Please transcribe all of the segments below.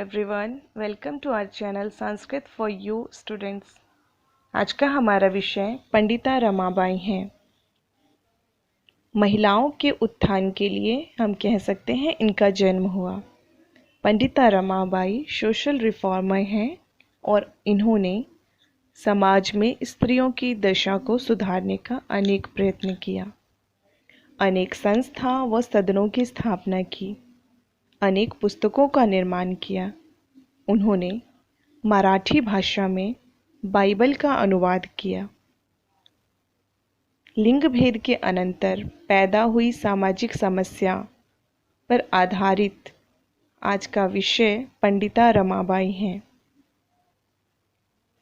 Everyone, welcome to our channel Sanskrit for you students. आज का हमारा विषय पंडिता रमाबाई है। महिलाओं के उत्थान के लिए हम कह सकते हैं इनका जन्म हुआ। पंडिता रमाबाई सोशल रिफॉर्मर हैं और इन्होंने समाज में स्त्रियों की दशा को सुधारने का अनेक प्रयत्न किया। अनेक संस्था व सदनों की स्थापना की, अनेक पुस्तकों का निर्माण किया। उन्होंने मराठी भाषा में बाइबल का अनुवाद किया। लिंग भेद के अनंतर पैदा हुई सामाजिक समस्या पर आधारित आज का विषय पंडिता रमाबाई हैं।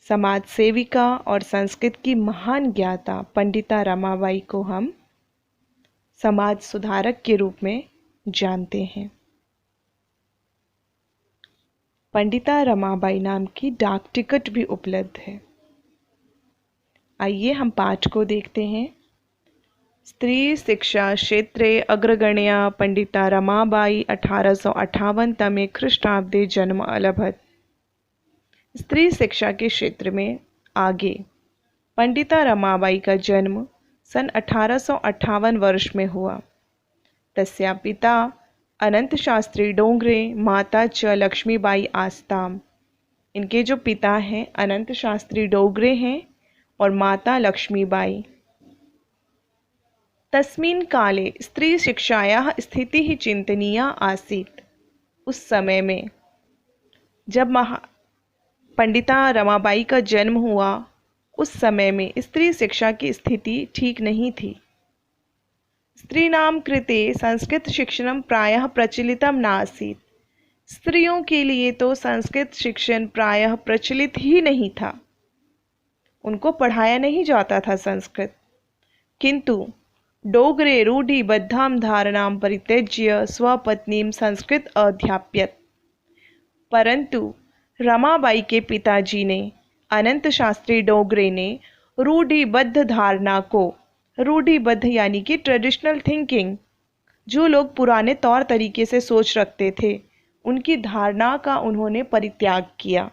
समाज सेविका और संस्कृत की महान ज्ञाता पंडिता रमाबाई को हम समाज सुधारक के रूप में जानते हैं। पंडिता रमाबाई नाम की डाक टिकट भी उपलब्ध है। आइए हम पाठ को देखते हैं। स्त्री शिक्षा क्षेत्रे अग्रगण्या पंडिता रमाबाई 1858 तमे ख्रीष्टाब्दे जन्म अलभत। स्त्री शिक्षा के क्षेत्र में आगे पंडिता रमाबाई का जन्म सन 1858 वर्ष में हुआ। तस्या पिता अनंत शास्त्री डोंगरे, माता च लक्ष्मीबाई आस्ताम। इनके जो पिता हैं अनंत शास्त्री डोंगरे हैं और माता लक्ष्मीबाई। तस्मिन् काले स्त्री शिक्षायाः स्थितिः चिंतनीया आसीत्। उस समय में जब पंडिता रमाबाई का जन्म हुआ, उस समय में स्त्री शिक्षा की स्थिति ठीक नहीं थी। स्त्रीणां कृते संस्कृत शिक्षणं प्रायः प्रचलितं नासीत्। स्त्रियों के लिए तो संस्कृत शिक्षण प्रायः प्रचलित ही नहीं था, उनको पढ़ाया नहीं जाता था संस्कृत। किंतु डोगरे रूढ़िबद्धां धारणां परित्यज्य स्वपत्नीं संस्कृत अध्याप्यत। परंतु रमाबाई के पिताजी ने, अनंत शास्त्री डोगरे ने रूढ़िबद्ध धारणा को, रूढ़िबद्ध यानी कि ट्रेडिशनल थिंकिंग, जो लोग पुराने तौर तरीके से सोच रखते थे, उनकी धारणा का उन्होंने परित्याग किया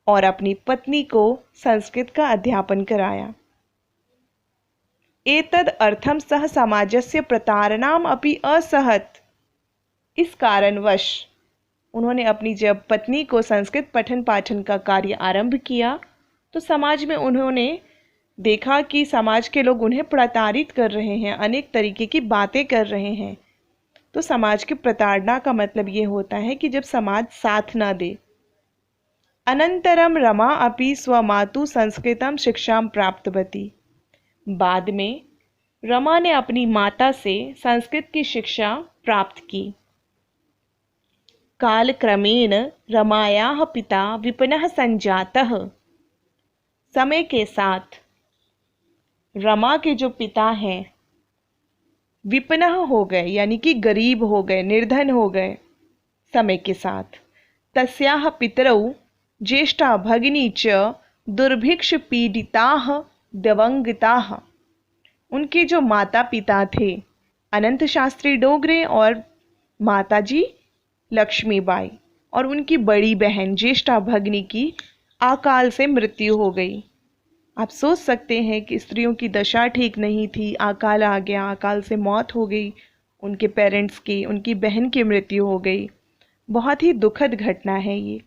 और अपनी पत्नी को संस्कृत का अध्यापन कराया। एतद अर्थम सह समाजस्य प्रतारणाम अपि असहत। इस कारणवश उन्होंने अपनी जब पत्नी को संस्कृत पठन पाठन का कार्य आरंभ किया तो समाज में उन्होंने देखा कि समाज के लोग उन्हें प्रताड़ित कर रहे हैं, अनेक तरीके की बातें कर रहे हैं। तो समाज की प्रताड़ना का मतलब ये होता है कि जब समाज साथ ना दे। अनंतरम रमा अपि स्वमातु संस्कृतम शिक्षां प्राप्तवती। बाद में रमा ने अपनी माता से संस्कृत की शिक्षा प्राप्त की। कालक्रमेण रमायाः पिता विपिनः संजातः। समय के साथ रमा के जो पिता हैं विपन्नः हो गए, यानी कि गरीब हो गए, निर्धन हो गए समय के साथ। तस्याः पितरौ ज्येष्ठा भगिनी च दुर्भिक्ष पीड़िताः दिवंगताः। उनके जो माता पिता थे अनंत शास्त्री डोगरे और माताजी लक्ष्मीबाई, और उनकी बड़ी बहन ज्येष्ठा भगिनी की अकाल से मृत्यु हो गई। आप सोच सकते हैं कि स्त्रियों की दशा ठीक नहीं थी, अकाल आ गया, अकाल से मौत हो गई उनके पेरेंट्स की, उनकी बहन की मृत्यु हो गई। बहुत ही दुखद घटना है ये।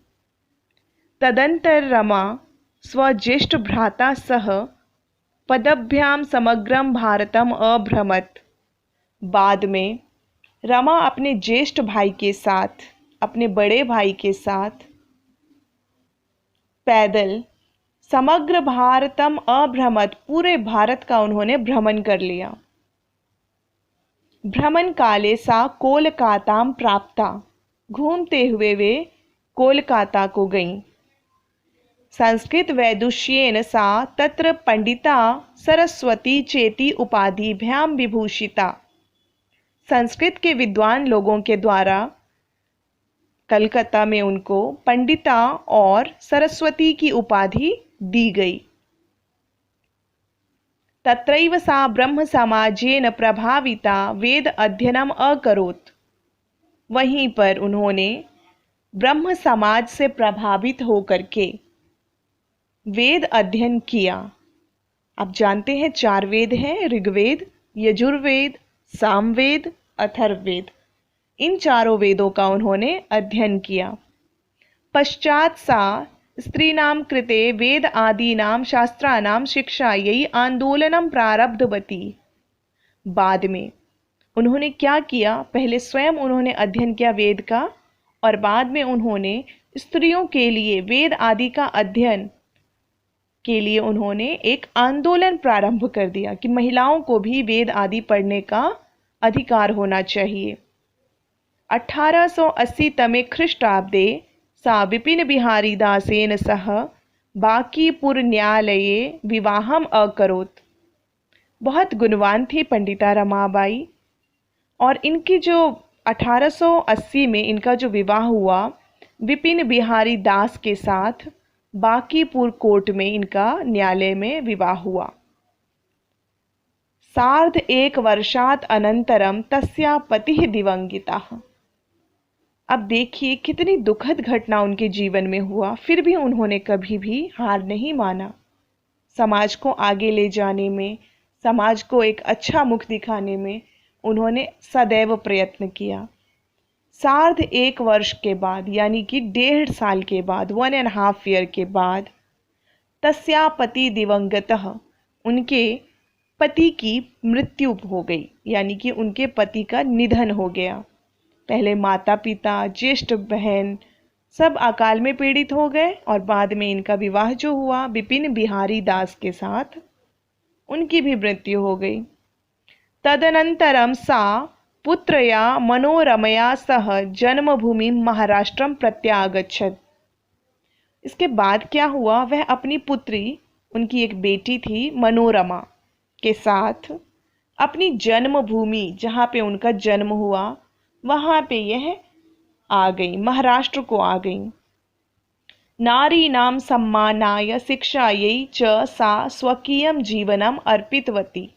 तदंतर रमा स्वज्येष्ठ भ्राता सह पदभ्याम समग्रम भारतम अभ्रमत। बाद में रमा अपने ज्येष्ठ भाई के साथ, अपने बड़े भाई के साथ पैदल समग्र भारतम अभ्रमत, पूरे भारत का उन्होंने भ्रमण कर लिया। भ्रमण काले सा कोलकाताम प्राप्ता। घूमते हुए वे कोलकाता को गईं। संस्कृत वैदुष्येन सा तत्र पंडिता सरस्वती चेति उपाधिभ्याम विभूषिता। संस्कृत के विद्वान लोगों के द्वारा कलकत्ता में उनको पंडिता और सरस्वती की उपाधि दी गई। तत्रैव सा ब्रह्म समाजेन प्रभाविता वेद अध्ययनम अकरोत्। वहीं पर उन्होंने ब्रह्म समाज से प्रभावित होकर के वेद अध्ययन किया। आप जानते हैं 4 वेद हैं, ऋग्वेद, यजुर्वेद, सामवेद, अथर्ववेद। इन चारों वेदों का उन्होंने अध्ययन किया। पश्चात सा स्त्रीणां कृते वेद आदीनां शास्त्राणां शिक्षायै आंदोलनं प्रारब्धवती। बाद में उन्होंने क्या किया, पहले स्वयं उन्होंने अध्ययन किया वेद का, और बाद में उन्होंने स्त्रियों के लिए वेद आदि का अध्ययन के लिए उन्होंने एक आंदोलन प्रारंभ कर दिया कि महिलाओं को भी वेद आदि पढ़ने का अधिकार होना चाहिए। 1880 तमे ख्रीष्टाब्दे सा विपिन बिहारी दासेन सह बांकीपुर न्यायालये विवाहम अकरोत्। बहुत गुणवान थी पंडिता रमाबाई, और इनकी जो 1880 में इनका जो विवाह हुआ विपिन बिहारी दास के साथ, बांकीपुर कोर्ट में इनका न्यायालय में विवाह हुआ। सार्ध 1 वर्षात् अनंतरम तस्या पतिः दिवंगितः। अब देखिए कितनी दुखद घटना उनके जीवन में हुआ, फिर भी उन्होंने कभी भी हार नहीं माना। समाज को आगे ले जाने में, समाज को एक अच्छा मुख दिखाने में उन्होंने सदैव प्रयत्न किया। सार्ध 1 वर्ष के बाद, यानी कि 1.5 साल के बाद, 1.5 ईयर के बाद, तस्या पति दिवंगतः, उनके पति की मृत्यु हो गई, यानी कि उनके पति का निधन हो गया। पहले माता पिता, ज्येष्ठ बहन सब अकाल में पीड़ित हो गए, और बाद में इनका विवाह जो हुआ विपिन बिहारी दास के साथ, उनकी भी मृत्यु हो गई। तदनंतरम सा पुत्रया मनोरमया सह जन्मभूमि महाराष्ट्रम प्रत्यागच्छत्। इसके बाद क्या हुआ, वह अपनी पुत्री, उनकी एक बेटी थी मनोरमा, के साथ अपनी जन्मभूमि जहाँ पे उनका जन्म हुआ वहाँ पे यह आ गई, महाराष्ट्र को आ गई। नारीणां सम्मानाय शिक्षायै च सा स्वकीयं जीवनम अर्पितवती।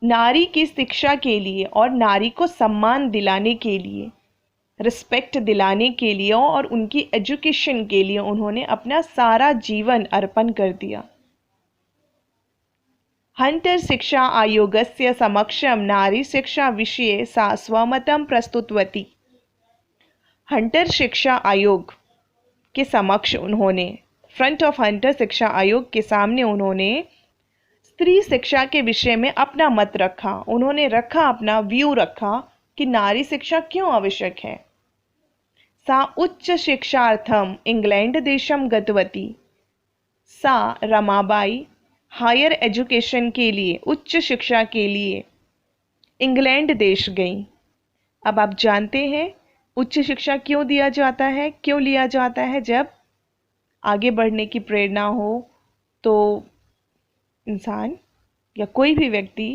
नारी की शिक्षा के लिए और नारी को सम्मान दिलाने के लिए, रिस्पेक्ट दिलाने के लिए और उनकी एजुकेशन के लिए उन्होंने अपना सारा जीवन अर्पण कर दिया। हंटर शिक्षा आयोगस्य समक्षम नारी शिक्षा विषये सा स्वमतं प्रस्तुतवती। हंटर शिक्षा आयोग के समक्ष उन्होंने, फ्रंट ऑफ हंटर शिक्षा आयोग के सामने उन्होंने स्त्री शिक्षा के विषय में अपना मत रखा। उन्होंने रखा, अपना व्यू रखा कि नारी शिक्षा क्यों आवश्यक है। सा उच्च शिक्षार्थम इंग्लैंड देशम गतवती। सा रमाबाई हायर एजुकेशन के लिए, उच्च शिक्षा के लिए इंग्लैंड देश गई। अब आप जानते हैं उच्च शिक्षा क्यों दिया जाता है, क्यों लिया जाता है। जब आगे बढ़ने की प्रेरणा हो तो इंसान या कोई भी व्यक्ति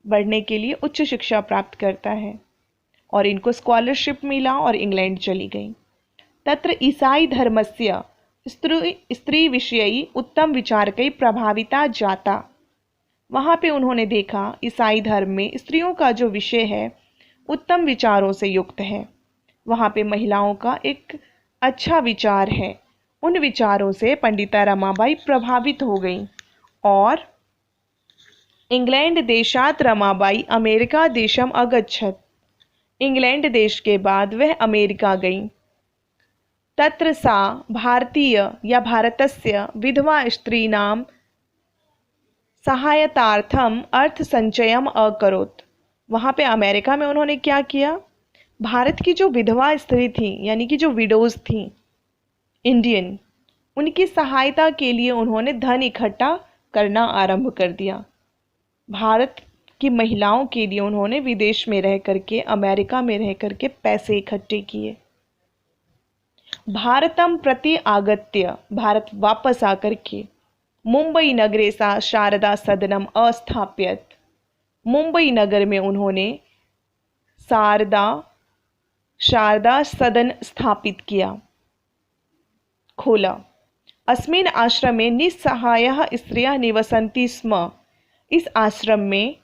बढ़ने के लिए उच्च शिक्षा प्राप्त करता है, और इनको स्कॉलरशिप मिला और इंग्लैंड चली गई। तत्र ईसाई धर्मस्य स्त्री विषयी उत्तम विचारकै प्रभाविता जाता। वहाँ पे उन्होंने देखा ईसाई धर्म में स्त्रियों का जो विषय है उत्तम विचारों से युक्त है, वहाँ पे महिलाओं का एक अच्छा विचार है। उन विचारों से पंडिता रमाबाई प्रभावित हो गई, और इंग्लैंड देशात रमाबाई अमेरिका देशम अगच्छत। इंग्लैंड देश के बाद वह अमेरिका गई। तत्र सा भारतीय या भारतस्य विधवा स्त्रीणां सहायतार्थम अर्थ संचयम अकरोत्। वहाँ पे अमेरिका में उन्होंने क्या किया, भारत की जो विधवा स्त्री थी, यानी कि जो विडोज थी इंडियन, उनकी सहायता के लिए उन्होंने धन इकट्ठा करना आरंभ कर दिया। भारत की महिलाओं के लिए उन्होंने विदेश में रह करके, अमेरिका में रह करके पैसे इकट्ठे किए। भारतम प्रति आगत्य, भारत वापस आकर के मुंबई नगरे सा शारदा सदनम अस्थाप्यत। मुंबई नगर में उन्होंने शारदा सदन स्थापित किया, खोला। अस्मिन् आश्रमे निस्सहायः स्त्रियः निवसन्ति स्म। इस आश्रम में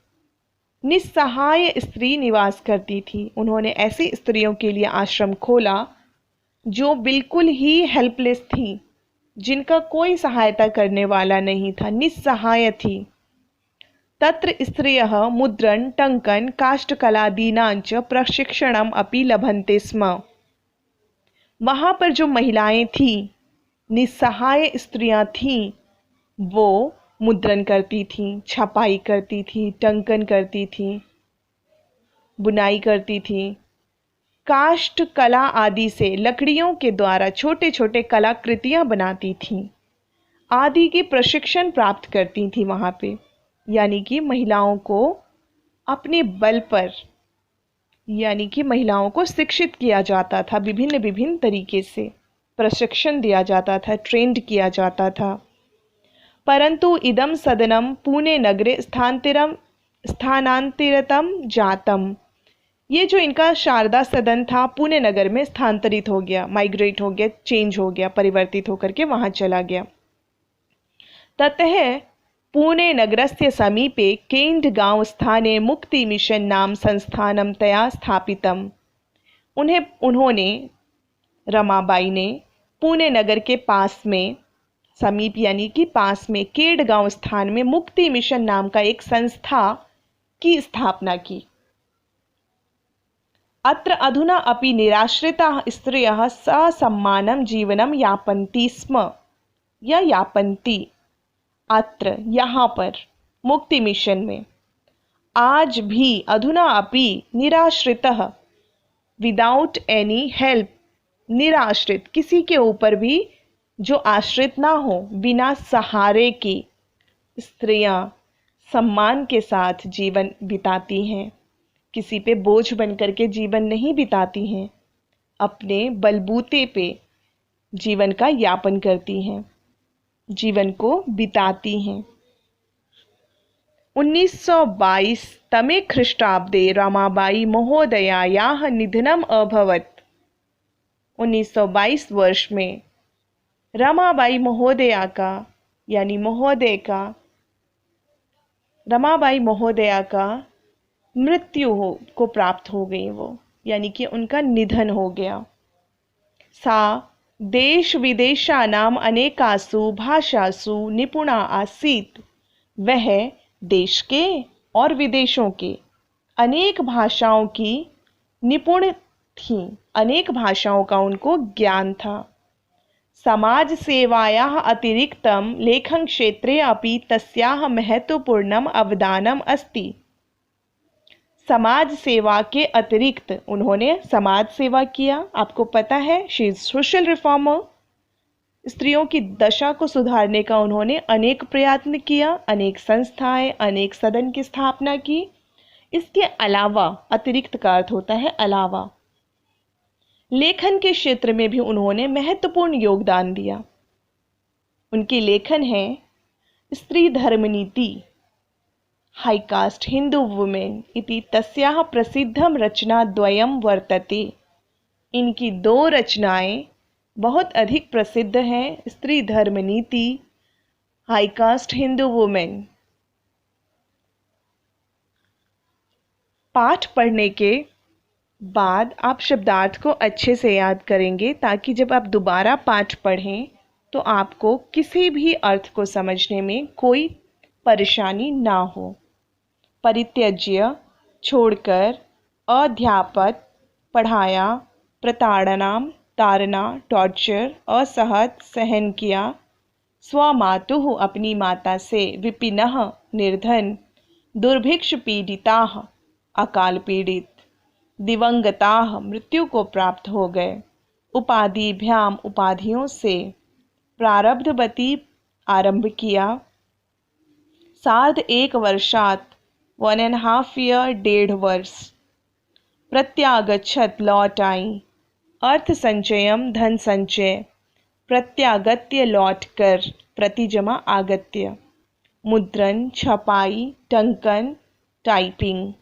निस्सहाय स्त्री निवास करती थी। उन्होंने ऐसी स्त्रियों के लिए आश्रम खोला जो बिल्कुल ही हेल्पलेस थी, जिनका कोई सहायता करने वाला नहीं था, निस्सहाय थी। तत्र स्त्रियः मुद्रण टङ्कन काष्ठकलादीनांच प्रशिक्षणम अपि लभन्ते स्म। वहां पर जो महिलाएं थी, निस्सहाय स्त्रियां थीं, वो मुद्रण करती थीं, छपाई करती थीं, टंकन करती थीं, बुनाई करती थीं, काष्ठ कला आदि से लकड़ियों के द्वारा छोटे छोटे कलाकृतियां बनाती थीं, आदि की प्रशिक्षण प्राप्त करती थीं वहां पे। यानी कि महिलाओं को अपने बल पर, यानी कि महिलाओं को शिक्षित किया जाता था, विभिन्न विभिन्न तरीके से प्रशिक्षण दिया जाता था, ट्रेंड किया जाता था। परंतु इदम सदनम पुणे नगरे स्थानांतरितम जातम। ये जो इनका शारदा सदन था, पुणे नगर में स्थानांतरित हो गया, माइग्रेट हो गया, चेंज हो गया, परिवर्तित होकर के वहां चला गया। ततः पुणे नगरस्य समीपे केण्डगांव स्थाने मुक्ति मिशन नाम संस्थानम तया स्थापितम। उन्होंने, रमाबाई ने, पुणे नगर के पास में, समीप यानी कि पास में, केडगांव स्थान में मुक्ति मिशन नाम का एक संस्था की स्थापना की। अत्र अधुना अपि निराश्रिताः स्त्रियः ससम्मानं जीवनं यापन्ति स्म या यापन्ति। अत्र, यहाँ पर, मुक्ति मिशन में आज भी, अधुना अपि, निराश्रितः, विदाउट एनी हेल्प, निराश्रित, किसी के ऊपर भी जो आश्रित ना हो, बिना सहारे की स्त्रियां सम्मान के साथ जीवन बिताती हैं। किसी पे बोझ बनकर के जीवन नहीं बिताती हैं, अपने बलबूते पे जीवन का यापन करती हैं, जीवन को बिताती हैं। 1922 तमे ख्रीष्टाब्दे रमाबाई महोदयायाः निधनम अभवत्। 1922 वर्ष में रमाबाई महोदया का, यानी रमाबाई महोदया का मृत्यु को प्राप्त हो गई वो, यानी कि उनका निधन हो गया। सा देश विदेशानाम अनेकासु भाषासु निपुणा आसीत्। वह देश के और विदेशों के अनेक भाषाओं की निपुण थी, अनेक भाषाओं का उनको ज्ञान था। समाज सेवायाः अतिरिक्तं लेखन क्षेत्रे अपि तस्याः महत्वपूर्णम् अवदानम् अस्ति। समाज सेवा के अतिरिक्त उन्होंने समाज सेवा किया। आपको पता है, शी इज सोशल रिफॉर्मर। स्त्रियों की दशा को सुधारने का उन्होंने अनेक प्रयत्न किया, अनेक संस्थाएं, अनेक सदन की स्थापना की। इसके अलावा, अतिरिक्त का अर्थ होता है अलावा, लेखन के क्षेत्र में भी उन्होंने महत्वपूर्ण योगदान दिया। उनकी लेखन है स्त्री धर्म नीति, हाई कास्ट हिंदू वुमेन इति तस्याः प्रसिद्धम रचना द्वयम वर्तते। इनकी 2 रचनाएं बहुत अधिक प्रसिद्ध हैं, स्त्री धर्म नीति, हाई कास्ट हिंदू वुमेन। पाठ पढ़ने के बाद आप शब्दार्थ को अच्छे से याद करेंगे, ताकि जब आप दोबारा पाठ पढ़ें तो आपको किसी भी अर्थ को समझने में कोई परेशानी ना हो। परित्यज्य, छोड़कर, अध्यापक, पढ़ाया, प्रताड़ना, ताड़ना, टॉर्चर, असहत, सहन किया, स्वमातुः, अपनी माता से, विपिनः, निर्धन, दुर्भिक्ष पीड़िताः, अकाल पीड़ित, दिवंगताः, मृत्यु को प्राप्त हो गए, उपाधिभ्याम, उपाधियों से, प्रारब्धवती, आरंभ किया, सार्ध 1 वर्षात, 1.5 ईयर, 1.5 वर्ष, प्रत्यागच्छत, लौट आई, अर्थ संचयम, धन संचय, प्रत्यागत्य, लौट कर, प्रतिजमा, आगत्य, मुद्रण, छपाई, टंकन, टाइपिंग,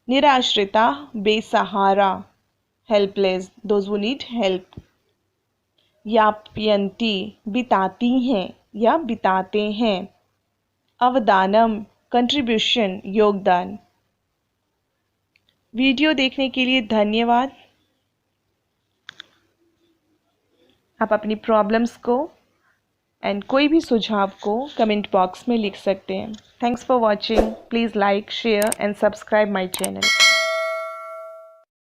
निराश्रिता, बेसहारा, helpless, those who need help, यापयंती, बिताती हैं या बिताते हैं, अवदानम, कंट्रीब्यूशन, योगदान। वीडियो देखने के लिए धन्यवाद। आप अपनी प्रॉब्लम्स को एंड कोई भी सुझाव को कमेंट बॉक्स में लिख सकते हैं। Thanks for watching. Please like, share and subscribe my channel.